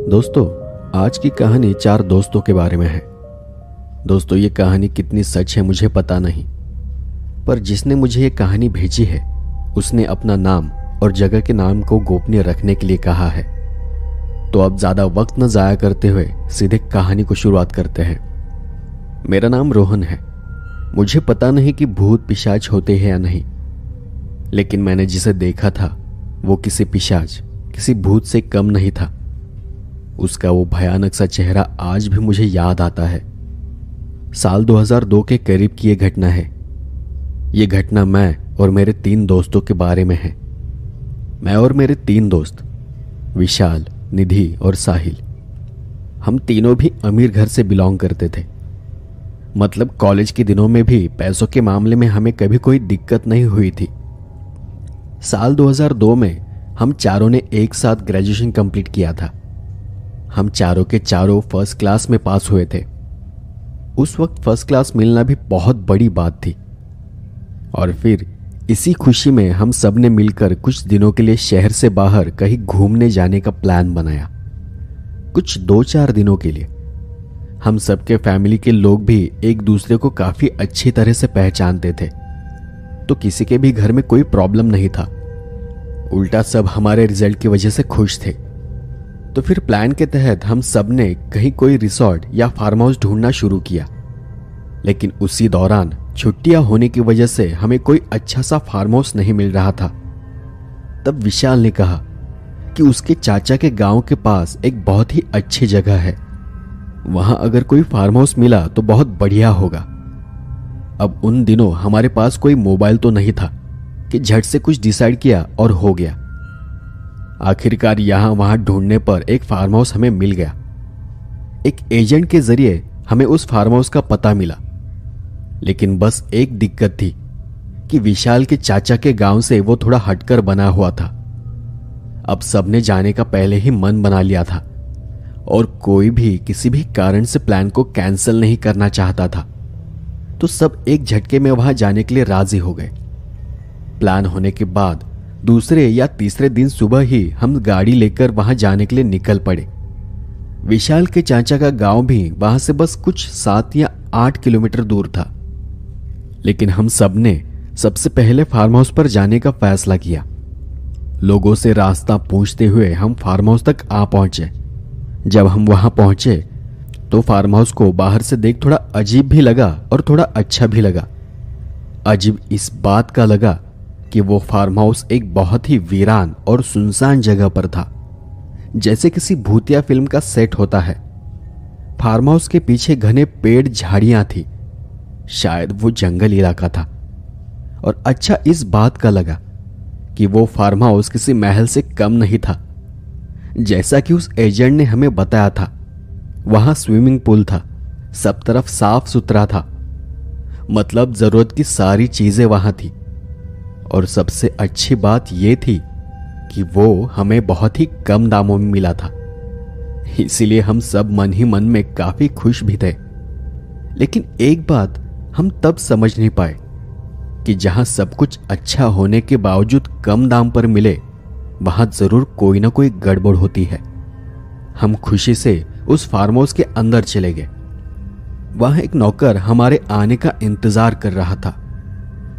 दोस्तों, आज की कहानी 4 दोस्तों के बारे में है। दोस्तों, ये कहानी कितनी सच है मुझे पता नहीं, पर जिसने मुझे ये कहानी भेजी है उसने अपना नाम और जगह के नाम को गोपनीय रखने के लिए कहा है। तो अब ज़्यादा वक्त न ज़ाया करते हुए सीधे कहानी को शुरुआत करते हैं। मेरा नाम रोहन है। मुझे पता नहीं कि भूत पिशाच होते हैं या नहीं, लेकिन मैंने जिसे देखा था वो किसी पिशाच, किसी भूत से कम नहीं था। उसका वो भयानक सा चेहरा आज भी मुझे याद आता है। साल 2002 के करीब की ये घटना है। ये घटना मैं और मेरे 3 दोस्तों के बारे में है। मैं और मेरे 3 दोस्त विशाल, निधि और साहिल, हम तीनों भी अमीर घर से बिलोंग करते थे। मतलब कॉलेज के दिनों में भी पैसों के मामले में हमें कभी कोई दिक्कत नहीं हुई थी। साल 2002 में हम चारों ने एक साथ ग्रेजुएशन कंप्लीट किया था। हम चारों के चारों फर्स्ट क्लास में पास हुए थे। उस वक्त फर्स्ट क्लास मिलना भी बहुत बड़ी बात थी। और फिर इसी खुशी में हम सब ने मिलकर कुछ दिनों के लिए शहर से बाहर कहीं घूमने जाने का प्लान बनाया। कुछ 2-4 दिनों के लिए। हम सबके फैमिली के लोग भी एक दूसरे को काफी अच्छी तरह से पहचानते थे, तो किसी के भी घर में कोई प्रॉब्लम नहीं था। उल्टा सब हमारे रिजल्ट की वजह से खुश थे। तो फिर प्लान के तहत हम सब ने कहीं कोई रिसोर्ट या फार्म हाउस ढूंढना शुरू किया। लेकिन उसी दौरान छुट्टियां होने की वजह से हमें कोई अच्छा सा फार्म हाउस नहीं मिल रहा था। तब विशाल ने कहा कि उसके चाचा के गांव के पास एक बहुत ही अच्छी जगह है, वहां अगर कोई फार्म हाउस मिला तो बहुत बढ़िया होगा। अब उन दिनों हमारे पास कोई मोबाइल तो नहीं था कि झट से कुछ डिसाइड किया और हो गया। आखिरकार यहां वहां ढूंढने पर एक फार्म हाउस हमें मिल गया। एक एजेंट के जरिए हमें उस फार्म हाउस का पता मिला। लेकिन बस एक दिक्कत थी कि विशाल के चाचा के गांव से वो थोड़ा हटकर बना हुआ था। अब सबने जाने का पहले ही मन बना लिया था और कोई भी किसी भी कारण से प्लान को कैंसिल नहीं करना चाहता था। तो सब एक झटके में वहां जाने के लिए राजी हो गए। प्लान होने के बाद दूसरे या तीसरे दिन सुबह ही हम गाड़ी लेकर वहां जाने के लिए निकल पड़े। विशाल के चाचा का गांव भी वहां से बस कुछ 7 या 8 किलोमीटर दूर था। लेकिन हम सब ने सबसे पहले फार्म हाउस पर जाने का फैसला किया। लोगों से रास्ता पूछते हुए हम फार्म हाउस तक आ पहुंचे। जब हम वहां पहुंचे तो फार्म हाउस को बाहर से देख थोड़ा अजीब भी लगा और थोड़ा अच्छा भी लगा। अजीब इस बात का लगा कि वो फार्म हाउस एक बहुत ही वीरान और सुनसान जगह पर था, जैसे किसी भूतिया फिल्म का सेट होता है। फार्म हाउस के पीछे घने पेड़ झाड़ियां थी, शायद वो जंगल इलाका था। और अच्छा इस बात का लगा कि वो फार्म हाउस किसी महल से कम नहीं था। जैसा कि उस एजेंट ने हमें बताया था, वहां स्विमिंग पूल था, सब तरफ साफ सुथरा था। मतलब जरूरत की सारी चीजें वहां थी। और सबसे अच्छी बात यह थी कि वो हमें बहुत ही कम दामों में मिला था। इसीलिए हम सब मन ही मन में काफी खुश भी थे। लेकिन एक बात हम तब समझ नहीं पाए कि जहां सब कुछ अच्छा होने के बावजूद कम दाम पर मिले, वहां जरूर कोई ना कोई गड़बड़ होती है। हम खुशी से उस फार्म हाउस के अंदर चले गए। वहां एक नौकर हमारे आने का इंतजार कर रहा था,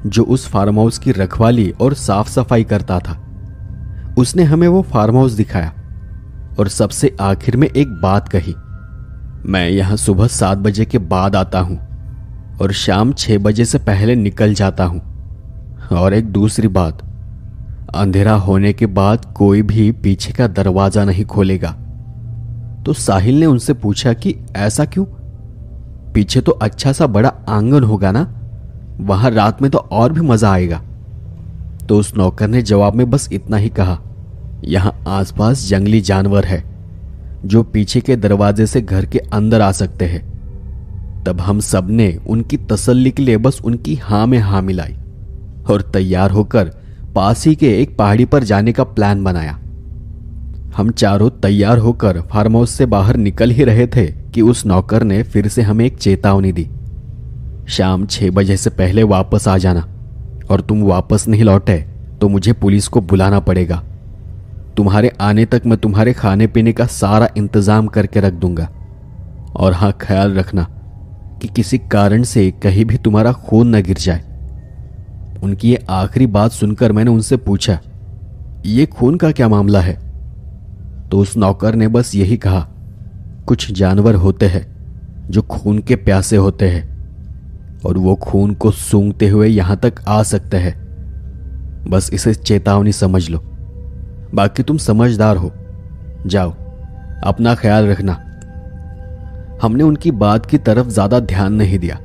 जो उस फार्म हाउस की रखवाली और साफ सफाई करता था। उसने हमें वो फार्म हाउस दिखाया और सबसे आखिर में एक बात कही, मैं यहां सुबह 7 बजे के बाद आता हूं और शाम 6 बजे से पहले निकल जाता हूं। और एक दूसरी बात, अंधेरा होने के बाद कोई भी पीछे का दरवाजा नहीं खोलेगा। तो साहिल ने उनसे पूछा कि ऐसा क्यों? पीछे तो अच्छा सा बड़ा आंगन होगा ना, वहां रात में तो और भी मजा आएगा। तो उस नौकर ने जवाब में बस इतना ही कहा, यहां आसपास जंगली जानवर है जो पीछे के दरवाजे से घर के अंदर आ सकते हैं। तब हम सब ने उनकी तसल्ली के लिए बस उनकी हां में हां मिलाई और तैयार होकर पास ही के एक पहाड़ी पर जाने का प्लान बनाया। हम चारों तैयार होकर फार्म हाउस से बाहर निकल ही रहे थे कि उस नौकर ने फिर से हमें एक चेतावनी दी, शाम 6 बजे से पहले वापस आ जाना, और तुम वापस नहीं लौटे तो मुझे पुलिस को बुलाना पड़ेगा। तुम्हारे आने तक मैं तुम्हारे खाने पीने का सारा इंतजाम करके रख दूंगा। और हाँ, ख्याल रखना कि किसी कारण से कहीं भी तुम्हारा खून न गिर जाए। उनकी ये आखिरी बात सुनकर मैंने उनसे पूछा, ये खून का क्या मामला है? तो उस नौकर ने बस यही कहा, कुछ जानवर होते हैं जो खून के प्यासे होते हैं और वो खून को सूंघते हुए यहां तक आ सकते हैं। बस इसे चेतावनी समझ लो, बाकी तुम समझदार हो। जाओ, अपना ख्याल रखना। हमने उनकी बात की तरफ ज्यादा ध्यान नहीं दिया।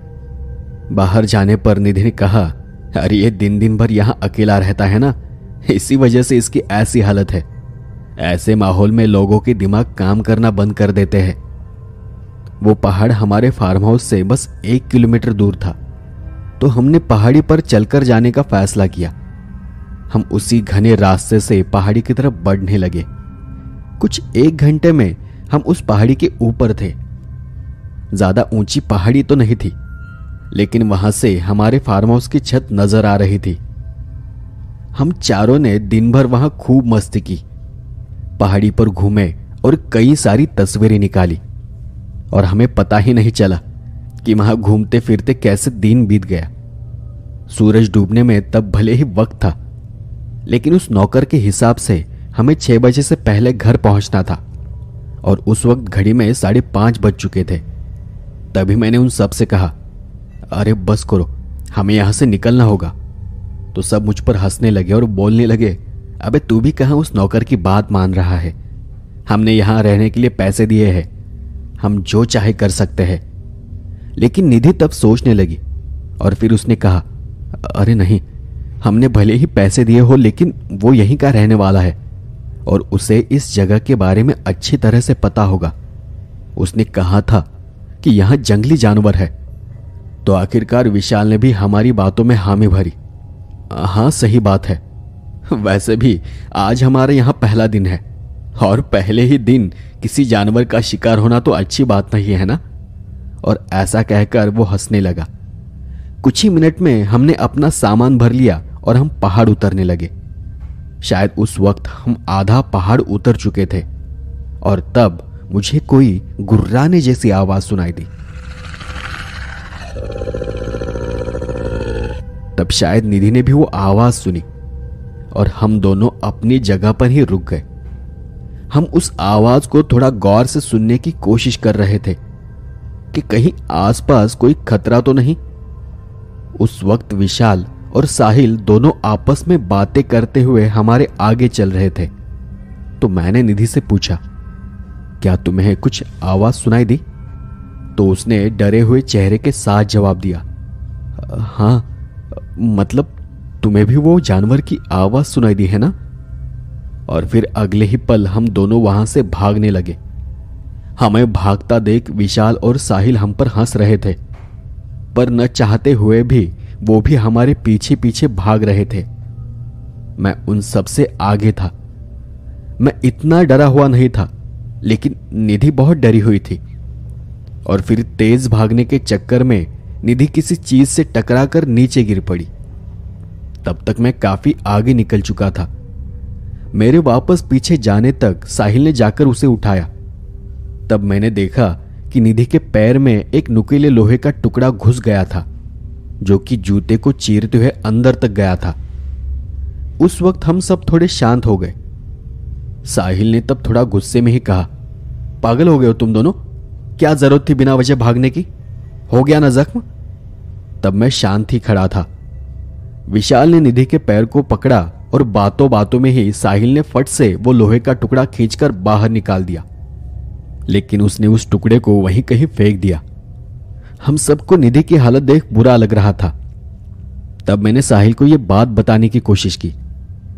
बाहर जाने पर निधि ने कहा, अरे ये दिन दिन भर यहां अकेला रहता है ना, इसी वजह से इसकी ऐसी हालत है। ऐसे माहौल में लोगों के दिमाग काम करना बंद कर देते हैं। वो पहाड़ हमारे फार्म हाउस से बस 1 किलोमीटर दूर था, तो हमने पहाड़ी पर चलकर जाने का फैसला किया। हम उसी घने रास्ते से पहाड़ी की तरफ बढ़ने लगे। कुछ 1 घंटे में हम उस पहाड़ी के ऊपर थे। ज्यादा ऊंची पहाड़ी तो नहीं थी, लेकिन वहां से हमारे फार्म हाउस की छत नजर आ रही थी। हम चारों ने दिन भर वहां खूब मस्ती की, पहाड़ी पर घूमे और कई सारी तस्वीरें निकाली। और हमें पता ही नहीं चला कि वहां घूमते फिरते कैसे दिन बीत गया। सूरज डूबने में तब भले ही वक्त था, लेकिन उस नौकर के हिसाब से हमें 6 बजे से पहले घर पहुंचना था और उस वक्त घड़ी में 5:30 बज चुके थे। तभी मैंने उन सब से कहा, अरे बस करो, हमें यहां से निकलना होगा। तो सब मुझ पर हंसने लगे और बोलने लगे, अबे तू भी कहां उस नौकर की बात मान रहा है? हमने यहां रहने के लिए पैसे दिए हैं, हम जो चाहे कर सकते हैं। लेकिन निधि तब सोचने लगी और फिर उसने कहा, अरे नहीं, हमने भले ही पैसे दिए हो, लेकिन वो यहीं का रहने वाला है और उसे इस जगह के बारे में अच्छी तरह से पता होगा। उसने कहा था कि यहां जंगली जानवर है। तो आखिरकार विशाल ने भी हमारी बातों में हामी भरी। हाँ, सही बात है। वैसे भी आज हमारे यहां पहला दिन है और पहले ही दिन किसी जानवर का शिकार होना तो अच्छी बात नहीं है ना। और ऐसा कहकर वो हंसने लगा। कुछ ही मिनट में हमने अपना सामान भर लिया और हम पहाड़ उतरने लगे। शायद उस वक्त हम आधा पहाड़ उतर चुके थे और तब मुझे कोई गुर्राने जैसी आवाज सुनाई दी। तब शायद निधि ने भी वो आवाज सुनी और हम दोनों अपनी जगह पर ही रुक गए। हम उस आवाज को थोड़ा गौर से सुनने की कोशिश कर रहे थे कि कहीं आसपास कोई खतरा तो नहीं। उस वक्त विशाल और साहिल दोनों आपस में बातें करते हुए हमारे आगे चल रहे थे। तो मैंने निधि से पूछा, क्या तुम्हें कुछ आवाज सुनाई दी? तो उसने डरे हुए चेहरे के साथ जवाब दिया, हाँ, मतलब तुम्हें भी वो जानवर की आवाज सुनाई दी है ना? और फिर अगले ही पल हम दोनों वहां से भागने लगे। हमें भागता देख विशाल और साहिल हम पर हंस रहे थे, पर न चाहते हुए भी वो भी हमारे पीछे पीछे भाग रहे थे। मैं उन सब से आगे था। मैं इतना डरा हुआ नहीं था, लेकिन निधि बहुत डरी हुई थी। और फिर तेज भागने के चक्कर में निधि किसी चीज से टकराकर नीचे गिर पड़ी। तब तक मैं काफी आगे निकल चुका था। मेरे वापस पीछे जाने तक साहिल ने जाकर उसे उठाया। तब मैंने देखा कि निधि के पैर में एक नुकीले लोहे का टुकड़ा घुस गया था, जो कि जूते को चीरते हुए अंदर तक गया था। उस वक्त हम सब थोड़े शांत हो गए। साहिल ने तब थोड़ा गुस्से में ही कहा, पागल हो गए हो तुम दोनों? क्या जरूरत थी बिना वजह भागने की? हो गया ना जख्म? तब मैं शांत ही खड़ा था। विशाल ने निधि के पैर को पकड़ा और बातों बातों में ही साहिल ने फट से वो लोहे का टुकड़ा खींचकर बाहर निकाल दिया, लेकिन उसने उस टुकड़े को वहीं कहीं फेंक दिया। हम सबको निधि की हालत देख बुरा लग रहा था। तब मैंने साहिल को यह बात बताने की कोशिश की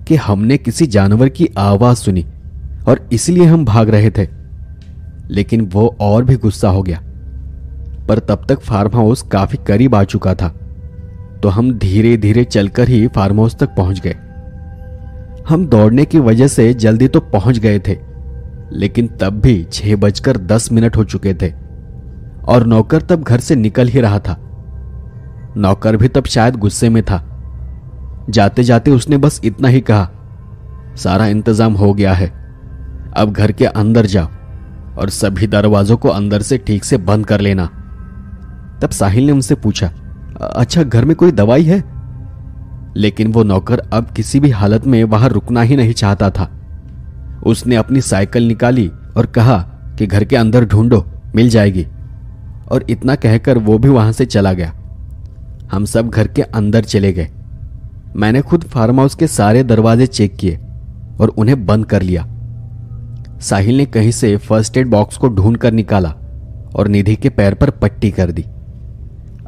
कि हमने किसी जानवर की आवाज सुनी और इसलिए हम भाग रहे थे, लेकिन वो और भी गुस्सा हो गया। पर तब तक फार्म हाउस काफी करीब आ चुका था, तो हम धीरे धीरे चलकर ही फार्म हाउस तक पहुंच गए। हम दौड़ने की वजह से जल्दी तो पहुंच गए थे, लेकिन तब भी 6:10 हो चुके थे और नौकर तब घर से निकल ही रहा था। नौकर भी तब शायद गुस्से में था। जाते जाते उसने बस इतना ही कहा, सारा इंतजाम हो गया है, अब घर के अंदर जाओ और सभी दरवाजों को अंदर से ठीक से बंद कर लेना। तब साहिल ने उनसे पूछा, अच्छा घर में कोई दवाई है? लेकिन वो नौकर अब किसी भी हालत में वहां रुकना ही नहीं चाहता था। उसने अपनी साइकिल निकाली और कहा कि घर के अंदर ढूंढो, मिल जाएगी, और इतना कहकर वो भी वहां से चला गया। हम सब घर के अंदर चले गए। मैंने खुद फार्म हाउस के सारे दरवाजे चेक किए और उन्हें बंद कर लिया। साहिल ने कहीं से फर्स्ट एड बॉक्स को ढूंढ कर निकाला और निधि के पैर पर पट्टी कर दी।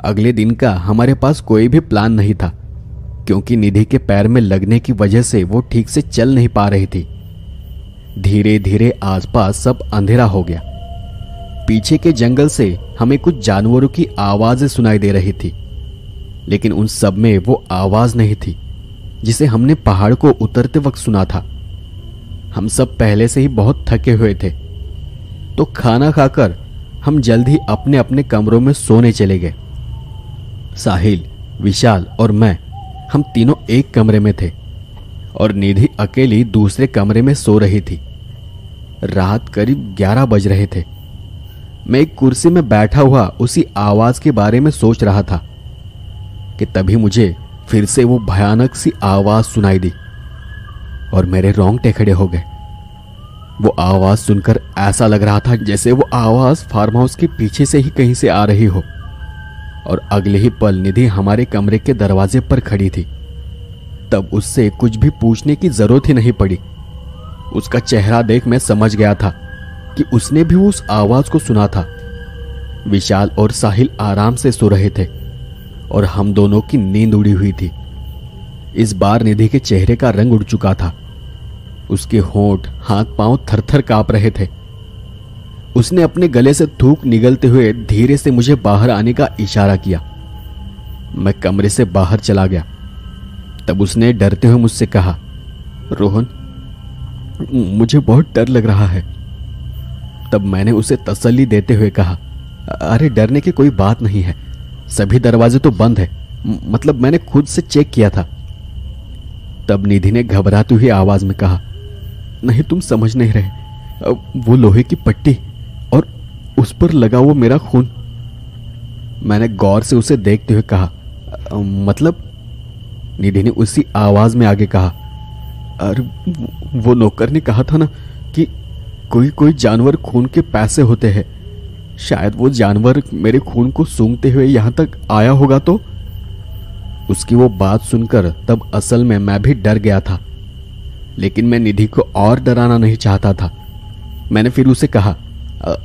अगले दिन का हमारे पास कोई भी प्लान नहीं था, क्योंकि निधि के पैर में लगने की वजह से वो ठीक से चल नहीं पा रही थी। धीरे धीरे आसपास सब अंधेरा हो गया। पीछे के जंगल से हमें कुछ जानवरों की आवाजें सुनाई दे रही थी, लेकिन उन सब में वो आवाज नहीं थी जिसे हमने पहाड़ को उतरते वक्त सुना था। हम सब पहले से ही बहुत थके हुए थे, तो खाना खाकर हम जल्द ही अपने अपने कमरों में सोने चले गए। साहिल, विशाल और मैं, हम तीनों एक कमरे में थे और निधि अकेली दूसरे कमरे में सो रही थी। रात करीब 11 बज रहे थे। मैं एक कुर्सी में बैठा हुआ उसी आवाज के बारे में सोच रहा था कि तभी मुझे फिर से वो भयानक सी आवाज सुनाई दी और मेरे रोंगटे खड़े हो गए। वो आवाज सुनकर ऐसा लग रहा था जैसे वो आवाज फार्म हाउस के पीछे से ही कहीं से आ रही हो, और अगले ही पल निधि हमारे कमरे के दरवाजे पर खड़ी थी। तब उससे कुछ भी पूछने की जरूरत ही नहीं पड़ी। उसका चेहरा देख मैं समझ गया था कि उसने भी उस आवाज को सुना था। विशाल और साहिल आराम से सो रहे थे और हम दोनों की नींद उड़ी हुई थी। इस बार निधि के चेहरे का रंग उड़ चुका था। उसके होंठ, हाथ पांव थरथर कांप रहे थे। उसने अपने गले से थूक निगलते हुए धीरे से मुझे बाहर आने का इशारा किया। मैं कमरे से बाहर चला गया। तब उसने डरते हुए मुझसे कहा, रोहन, मुझे बहुत डर लग रहा है। तब मैंने उसे तसल्ली देते हुए कहा, अरे डरने की कोई बात नहीं है, सभी दरवाजे तो बंद है, मतलब मैंने खुद से चेक किया था। तब निधि ने घबराती हुई आवाज में कहा, नहीं तुम समझ नहीं रहे, वो लोहे की पट्टी और उस पर लगा वो मेरा खून। मैंने गौर से उसे देखते हुए कहा, मतलब? निधि ने उसी आवाज में आगे कहा, अरे वो नौकर ने कहा था ना कि कोई कोई जानवर खून के पैसे होते हैं, शायद वो जानवर मेरे खून को सूंघते हुए यहां तक आया होगा। तो उसकी वो बात सुनकर तब असल में मैं भी डर गया था, लेकिन मैं निधि को और डराना नहीं चाहता था। मैंने फिर उसे कहा,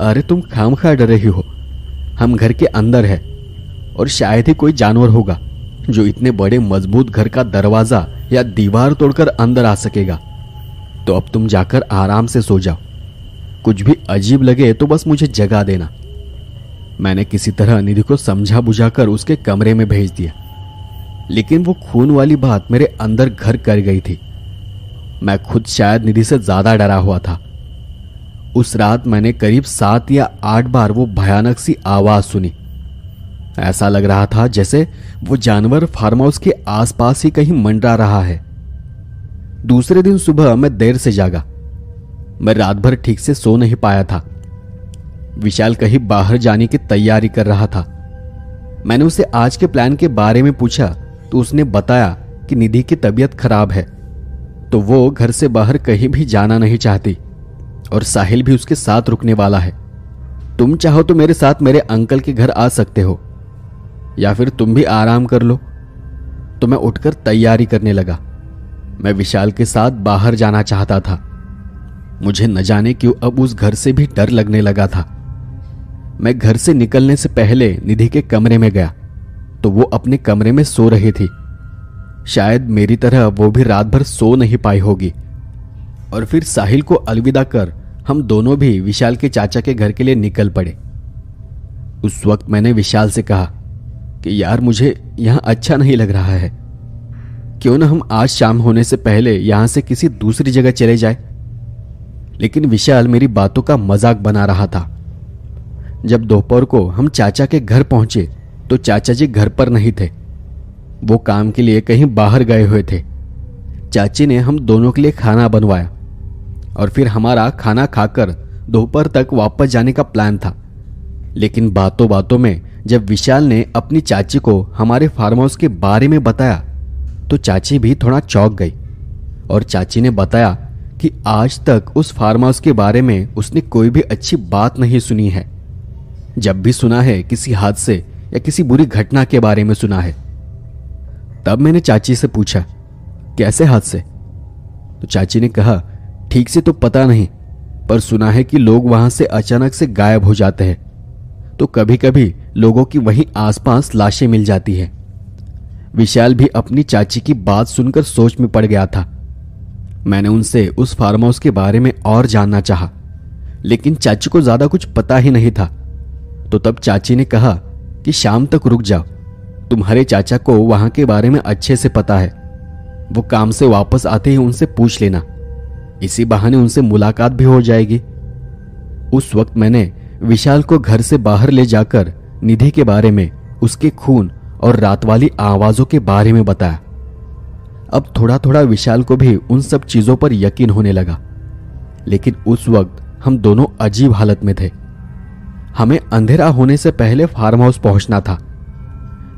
अरे तुम खामखा डर रही हो, हम घर के अंदर है और शायद ही कोई जानवर होगा जो इतने बड़े मजबूत घर का दरवाजा या दीवार तोड़कर अंदर आ सकेगा। तो अब तुम जाकर आराम से सो जाओ, कुछ भी अजीब लगे तो बस मुझे जगा देना। मैंने किसी तरह निधि को समझा बुझाकर उसके कमरे में भेज दिया, लेकिन वो खून वाली बात मेरे अंदर घर कर गई थी। मैं खुद शायद निधि से ज्यादा डरा हुआ था। उस रात मैंने करीब 7 या 8 बार वो भयानक सी आवाज सुनी। ऐसा लग रहा था जैसे वो जानवर फार्म हाउस के आसपास ही कहीं मंडरा रहा है। दूसरे दिन सुबह मैं देर से जागा। मैं रात भर ठीक से सो नहीं पाया था। विशाल कहीं बाहर जाने की तैयारी कर रहा था। मैंने उसे आज के प्लान के बारे में पूछा तो उसने बताया कि निधि की तबीयत खराब है, तो वो घर से बाहर कहीं भी जाना नहीं चाहती और साहिल भी उसके साथ रुकने वाला है। तुम चाहो तो मेरे साथ मेरे अंकल के घर आ सकते हो, या फिर तुम भी आराम कर लो। तो मैं उठकर तैयारी करने लगा। मैं विशाल के साथ बाहर जाना चाहता था। मुझे न जाने क्यों अब उस घर से भी डर लगने लगा था। मैं घर से निकलने से पहले निधि के कमरे में गया तो वो अपने कमरे में सो रही थी। शायद मेरी तरह वो भी रात भर सो नहीं पाई होगी। और फिर साहिल को अलविदा कर हम दोनों भी विशाल के चाचा के घर के लिए निकल पड़े। उस वक्त मैंने विशाल से कहा कि यार मुझे यहां अच्छा नहीं लग रहा है, क्यों ना हम आज शाम होने से पहले यहां से किसी दूसरी जगह चले जाए। लेकिन विशाल मेरी बातों का मजाक बना रहा था। जब दोपहर को हम चाचा के घर पहुंचे तो चाचा जी घर पर नहीं थे। वो काम के लिए कहीं बाहर गए हुए थे। चाची ने हम दोनों के लिए खाना बनवाया और फिर हमारा खाना खाकर दोपहर तक वापस जाने का प्लान था। लेकिन बातों बातों में जब विशाल ने अपनी चाची को हमारे फार्म हाउस के बारे में बताया तो चाची भी थोड़ा चौंक गई और चाची ने बताया कि आज तक उस फार्म हाउस के बारे में उसने कोई भी अच्छी बात नहीं सुनी है। जब भी सुना है किसी हादसे या किसी बुरी घटना के बारे में सुना है। तब मैंने चाची से पूछा, कैसे हादसे? तो चाची ने कहा, ठीक से तो पता नहीं, पर सुना है कि लोग वहां से अचानक से गायब हो जाते हैं, तो कभी कभी लोगों की वहीं आसपास लाशें मिल जाती है। विशाल भी अपनी चाची की बात सुनकर सोच में पड़ गया था। मैंने उनसे उस फार्म हाउस के बारे में और जानना चाहा, लेकिन चाची को ज्यादा कुछ पता ही नहीं था। तो तब चाची ने कहा कि शाम तक रुक जाओ, तुम्हारे चाचा को वहां के बारे में अच्छे से पता है, वो काम से वापस आते ही उनसे पूछ लेना, इसी बहाने उनसे मुलाकात भी हो जाएगी। उस वक्त मैंने विशाल को घर से बाहर ले जाकर निधि के बारे में, उसके खून और रात वाली आवाजों के बारे में बताया। अब थोड़ा थोड़ा विशाल को भी उन सब चीजों पर यकीन होने लगा, लेकिन उस वक्त हम दोनों अजीब हालत में थे। हमें अंधेरा होने से पहले फार्म हाउस पहुंचना था,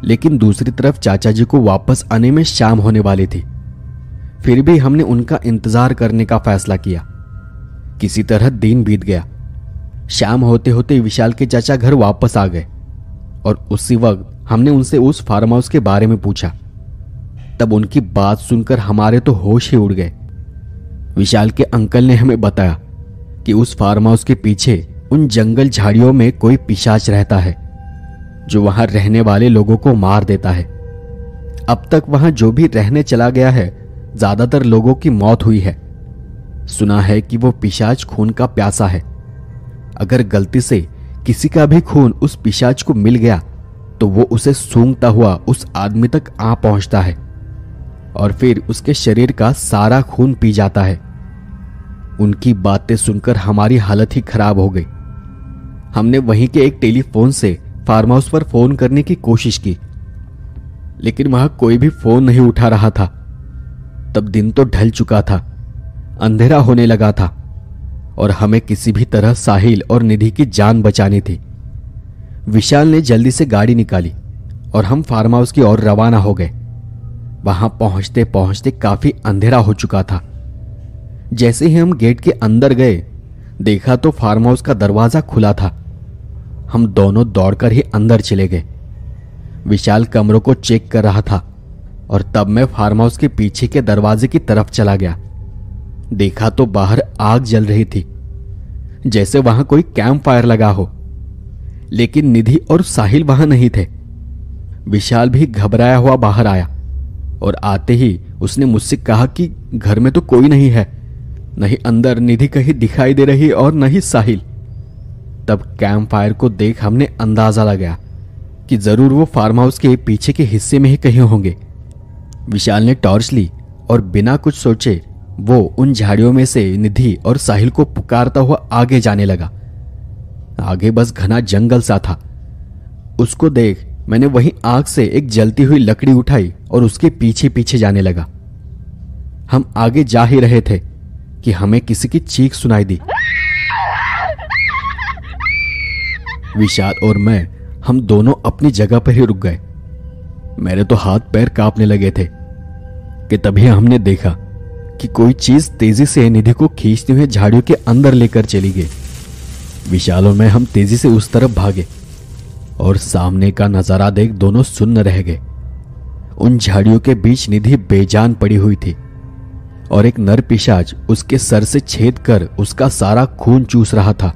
लेकिन दूसरी तरफ चाचा जी को वापस आने में शाम होने वाली थी। फिर भी हमने उनका इंतजार करने का फैसला किया। किसी तरह दिन बीत गया। शाम होते होते विशाल के चाचा घर वापस आ गए और उसी वक्त हमने उनसे उस फार्म हाउस के बारे में पूछा। तब उनकी बात सुनकर हमारे तो होश ही उड़ गए। विशाल के अंकल ने हमें बताया कि उस फार्म हाउस के पीछे उन जंगल झाड़ियों में कोई पिशाच रहता है जो वहां रहने वाले लोगों को मार देता है। अब तक वहां जो भी रहने चला गया है, ज्यादातर लोगों की मौत हुई है। सुना है कि वो पिशाच खून का प्यासा है। अगर गलती से किसी का भी खून उस पिशाच को मिल गया तो वो उसे सूंघता हुआ उस आदमी तक आ पहुंचता है और फिर उसके शरीर का सारा खून पी जाता है। उनकी बातें सुनकर हमारी हालत ही खराब हो गई। हमने वहीं के एक टेलीफोन से फार्म हाउस पर फोन करने की कोशिश की, लेकिन वहां कोई भी फोन नहीं उठा रहा था। तब दिन तो ढल चुका था, अंधेरा होने लगा था और हमें किसी भी तरह साहिल और निधि की जान बचानी थी। विशाल ने जल्दी से गाड़ी निकाली और हम फार्म हाउस की ओर रवाना हो गए। वहां पहुंचते पहुंचते काफी अंधेरा हो चुका था। जैसे ही हम गेट के अंदर गए, देखा तो फार्म हाउस का दरवाजा खुला था। हम दोनों दौड़कर ही अंदर चले गए। विशाल कमरों को चेक कर रहा था और तब मैं फार्म हाउस के पीछे के दरवाजे की तरफ चला गया। देखा तो बाहर आग जल रही थी, जैसे वहां कोई कैंप फायर लगा हो, लेकिन निधि और साहिल वहां नहीं थे। विशाल भी घबराया हुआ बाहर आया और आते ही उसने मुझसे कहा कि घर में तो कोई नहीं है, नहीं अंदर निधि कहीं दिखाई दे रही और नहीं साहिल। तब कैंप फायर को देख हमने अंदाजा लगाया कि जरूर वो फार्म हाउस के पीछे के हिस्से में ही कहीं होंगे। विशाल ने टॉर्च ली और बिना कुछ सोचे वो उन झाड़ियों में से निधि और साहिल को पुकारता हुआ आगे जाने लगा। आगे बस घना जंगल सा था। उसको देख मैंने वहीं आग से एक जलती हुई लकड़ी उठाई और उसके पीछे पीछे जाने लगा। हम आगे जा ही रहे थे कि हमें किसी की चीख सुनाई दी। विशाल और मैं, हम दोनों अपनी जगह पर ही रुक गए। मेरे तो हाथ पैर कांपने लगे थे कि तभी हमने देखा कि कोई चीज तेजी से निधि को खींचते हुए झाड़ियों के अंदर लेकर चली गई। विशाल और मैं हम तेजी से उस तरफ भागे और सामने का नजारा देख दोनों सुन्न रह गए। उन झाड़ियों के बीच निधि बेजान पड़ी हुई थी और एक नर पिशाच उसके सर से छेद कर उसका सारा खून चूस रहा था।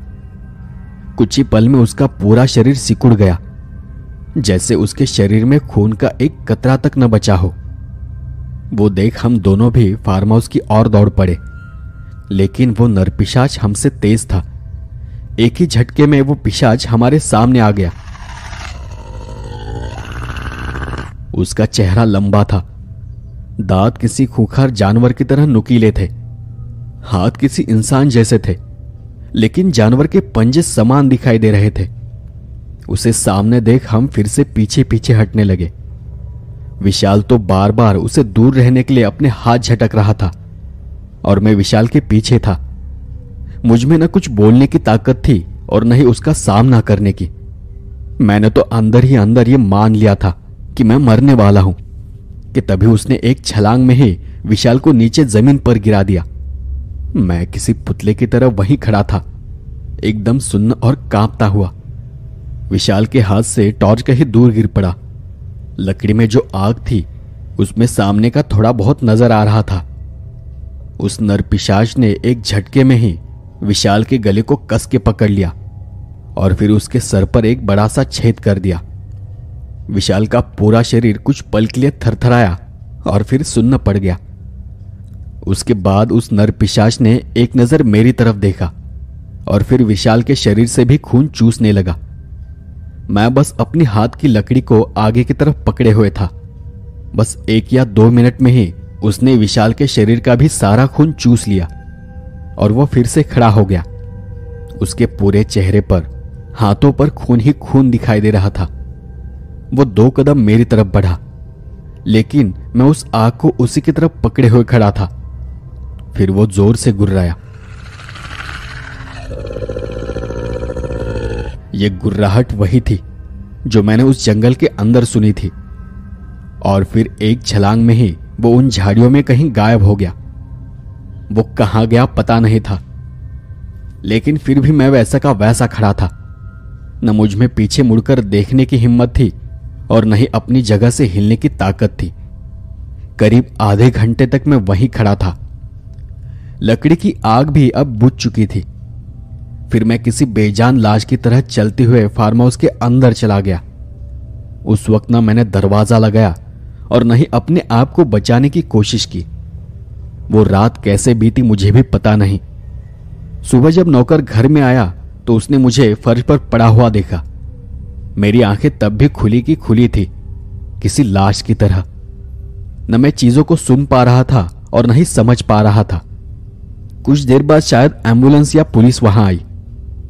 कुछ ही पल में उसका पूरा शरीर सिकुड़ गया, जैसे उसके शरीर में खून का एक कतरा तक न बचा हो। वो देख हम दोनों भी फार्म हाउस की ओर दौड़ पड़े, लेकिन वो नरपिशाच हमसे तेज था। एक ही झटके में वो पिशाच हमारे सामने आ गया। उसका चेहरा लंबा था, दांत किसी खूंखार जानवर की तरह नुकीले थे, हाथ किसी इंसान जैसे थे, लेकिन जानवर के पंजे समान दिखाई दे रहे थे। उसे सामने देख हम फिर से पीछे पीछे हटने लगे। विशाल तो बार बार उसे दूर रहने के लिए अपने हाथ झटक रहा था और मैं विशाल के पीछे था। मुझ में न कुछ बोलने की ताकत थी और न ही उसका सामना करने की। मैंने तो अंदर ही अंदर ये मान लिया था कि मैं मरने वाला हूं कि तभी उसने एक छलांग में ही विशाल को नीचे जमीन पर गिरा दिया। मैं किसी पुतले की तरह वहीं खड़ा था, एकदम सुन्न और कांपता हुआ। विशाल के हाथ से टॉर्च कहीं दूर गिर पड़ा। लकड़ी में जो आग थी उसमें सामने का थोड़ा बहुत नजर आ रहा था। उस नरपिशाच ने एक झटके में ही विशाल के गले को कस के पकड़ लिया और फिर उसके सर पर एक बड़ा सा छेद कर दिया। विशाल का पूरा शरीर कुछ पल के लिए थरथराया और फिर सुन्न पड़ गया। उसके बाद उस नरपिशाच ने एक नजर मेरी तरफ देखा और फिर विशाल के शरीर से भी खून चूसने लगा। मैं बस अपनी हाथ की लकड़ी को आगे की तरफ पकड़े हुए था। बस 1 या 2 मिनट में ही उसने विशाल के शरीर का भी सारा खून चूस लिया और वो फिर से खड़ा हो गया। उसके पूरे चेहरे पर, हाथों पर खून ही खून दिखाई दे रहा था। वो 2 कदम मेरी तरफ बढ़ा, लेकिन मैं उस आग को उसी की तरफ पकड़े हुए खड़ा था। फिर वो जोर से गुर्राया। ये गुर्राहट वही थी जो मैंने उस जंगल के अंदर सुनी थी और फिर एक छलांग में ही वो उन झाड़ियों में कहीं गायब हो गया। वो कहां गया पता नहीं था, लेकिन फिर भी मैं वैसा का वैसा खड़ा था। न मुझ में पीछे मुड़कर देखने की हिम्मत थी और न ही अपनी जगह से हिलने की ताकत थी। करीब आधे घंटे तक मैं वहीं खड़ा था। लकड़ी की आग भी अब बुझ चुकी थी। फिर मैं किसी बेजान लाश की तरह चलते हुए फार्म हाउस के अंदर चला गया। उस वक्त न मैंने दरवाजा लगाया और न ही अपने आप को बचाने की कोशिश की। वो रात कैसे बीती मुझे भी पता नहीं। सुबह जब नौकर घर में आया तो उसने मुझे फर्श पर पड़ा हुआ देखा। मेरी आंखें तब भी खुली की खुली थी, किसी लाश की तरह। न मैं चीजों को सुन पा रहा था और न ही समझ पा रहा था। कुछ देर बाद शायद एम्बुलेंस या पुलिस वहां आई।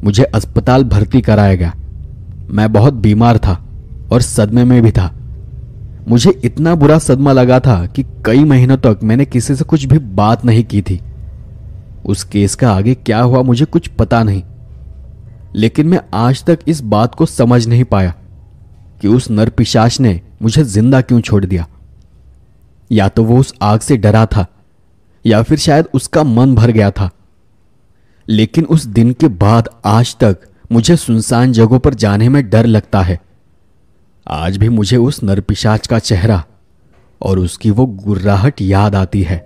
मुझे अस्पताल भर्ती कराया गया। मैं बहुत बीमार था और सदमे में भी था। मुझे इतना बुरा सदमा लगा था कि कई महीनों तक मैंने किसी से कुछ भी बात नहीं की थी। उस केस का आगे क्या हुआ मुझे कुछ पता नहीं, लेकिन मैं आज तक इस बात को समझ नहीं पाया कि उस नरपिशाच ने मुझे जिंदा क्यों छोड़ दिया। या तो वो उस आग से डरा था या फिर शायद उसका मन भर गया था। लेकिन उस दिन के बाद आज तक मुझे सुनसान जगहों पर जाने में डर लगता है। आज भी मुझे उस नरपिशाच का चेहरा और उसकी वो गुर्राहट याद आती है।